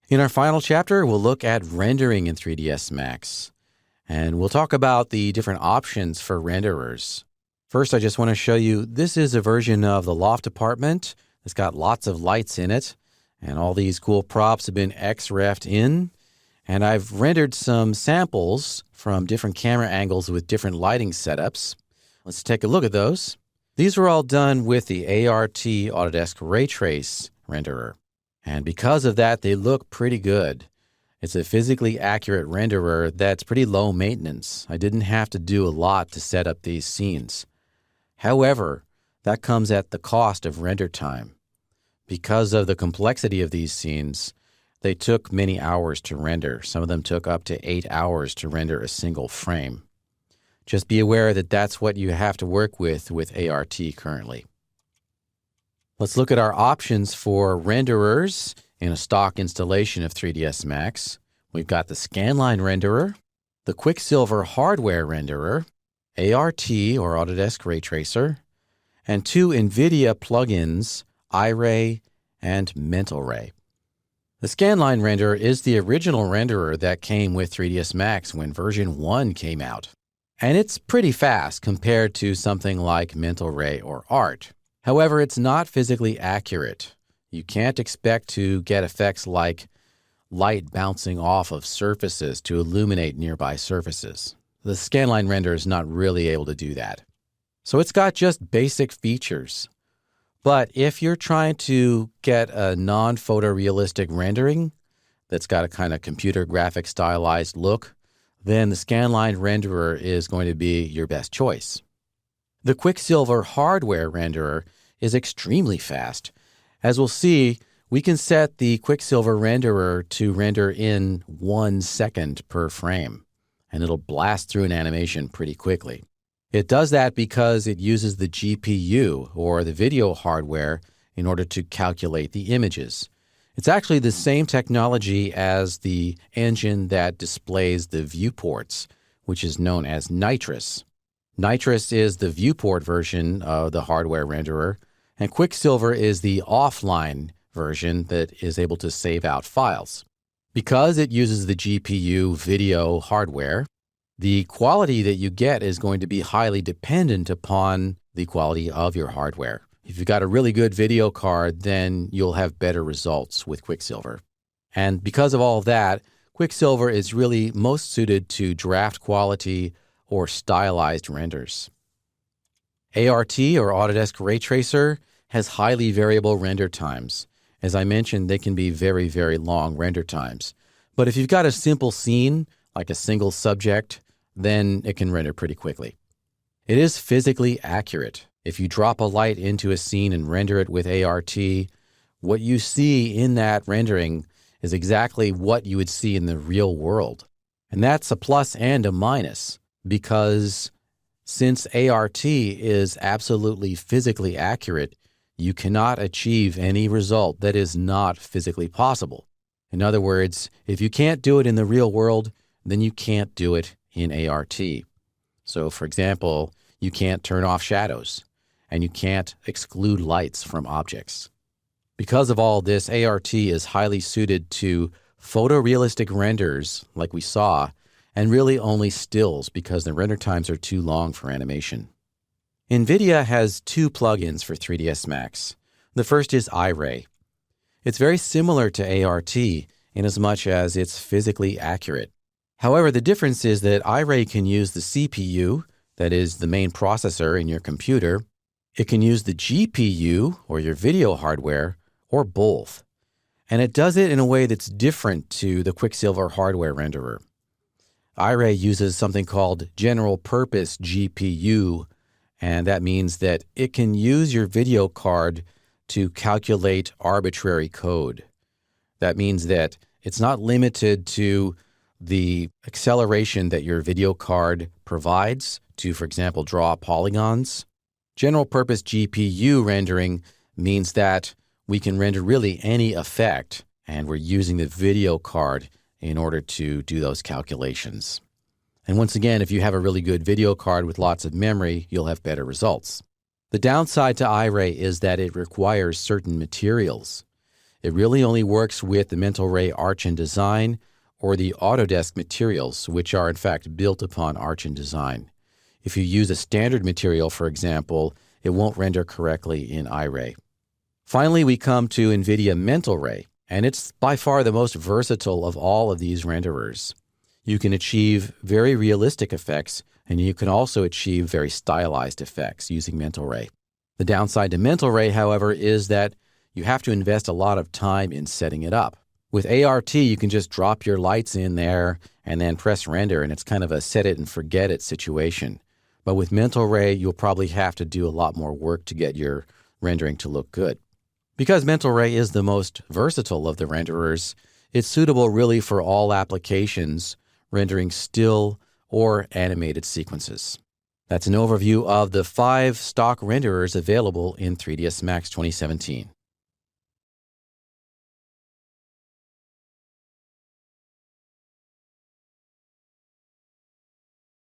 In our final chapter, we'll look at rendering in 3ds Max, and we'll talk about the different options for renderers. First, I just want to show you, this is a version of the Loft apartment. It's got lots of lights in it, and all these cool props have been XREF'd in. And I've rendered some samples from different camera angles with different lighting setups. Let's take a look at those. These were all done with the ART Autodesk Ray Trace renderer. And because of that, they look pretty good. It's a physically accurate renderer that's pretty low maintenance. I didn't have to do a lot to set up these scenes. However, that comes at the cost of render time. Because of the complexity of these scenes, they took many hours to render. Some of them took up to 8 hours to render a single frame. Just be aware that that's what you have to work with ART currently. Let's look at our options for renderers in a stock installation of 3ds Max. We've got the Scanline renderer, the Quicksilver hardware renderer, ART or Autodesk Ray Tracer, and 2 NVIDIA plugins, iRay and Mental Ray. The Scanline renderer is the original renderer that came with 3ds Max when version 1 came out. And it's pretty fast compared to something like Mental Ray or ART. However, it's not physically accurate. You can't expect to get effects like light bouncing off of surfaces to illuminate nearby surfaces. The Scanline renderer is not really able to do that. So it's got just basic features. But if you're trying to get a non-photorealistic rendering that's got a kind of computer graphic stylized look, then the Scanline renderer is going to be your best choice. The Quicksilver hardware renderer is extremely fast. As we'll see, we can set the Quicksilver renderer to render in 1 second per frame, and it'll blast through an animation pretty quickly. It does that because it uses the GPU, or the video hardware, in order to calculate the images. It's actually the same technology as the engine that displays the viewports, which is known as Nitrous. Nitrous is the viewport version of the hardware renderer, and Quicksilver is the offline version that is able to save out files. Because it uses the GPU video hardware, the quality that you get is going to be highly dependent upon the quality of your hardware. If you've got a really good video card, then you'll have better results with Quicksilver. And because of all of that, Quicksilver is really most suited to draft quality or stylized renders. ART or Autodesk Ray Tracer has highly variable render times. As I mentioned, they can be very, very long render times. But if you've got a simple scene, like a single subject, then it can render pretty quickly. It is physically accurate. If you drop a light into a scene and render it with ART, what you see in that rendering is exactly what you would see in the real world. And that's a plus and a minus, because since ART is absolutely physically accurate, you cannot achieve any result that is not physically possible. In other words, if you can't do it in the real world, then you can't do it in ART. So, for example, you can't turn off shadows, and you can't exclude lights from objects. Because of all this, ART is highly suited to photorealistic renders, like we saw, and really only stills because the render times are too long for animation. NVIDIA has 2 plugins for 3ds Max. The first is iRay. It's very similar to ART in as much as it's physically accurate. However, the difference is that iRay can use the CPU, that is the main processor in your computer. It can use the GPU, or your video hardware, or both. And it does it in a way that's different to the Quicksilver hardware renderer. iRay uses something called general purpose GPU, and that means that it can use your video card to calculate arbitrary code. That means that it's not limited to the acceleration that your video card provides to, for example, draw polygons. General purpose GPU rendering means that we can render really any effect, and we're using the video card in order to do those calculations. And once again, if you have a really good video card with lots of memory, you'll have better results. The downside to iRay is that it requires certain materials. It really only works with the Mental Ray Arch and Design or the Autodesk materials, which are in fact built upon Arch and Design. If you use a standard material, for example, it won't render correctly in Iray. Finally, we come to NVIDIA Mental Ray, and it's by far the most versatile of all of these renderers. You can achieve very realistic effects, and you can also achieve very stylized effects using Mental Ray. The downside to Mental Ray, however, is that you have to invest a lot of time in setting it up. With ART, you can just drop your lights in there and then press render, and it's kind of a set it and forget it situation. But with Mental Ray, you'll probably have to do a lot more work to get your rendering to look good. Because Mental Ray is the most versatile of the renderers, it's suitable really for all applications rendering still or animated sequences. That's an overview of the 5 stock renderers available in 3ds Max 2017.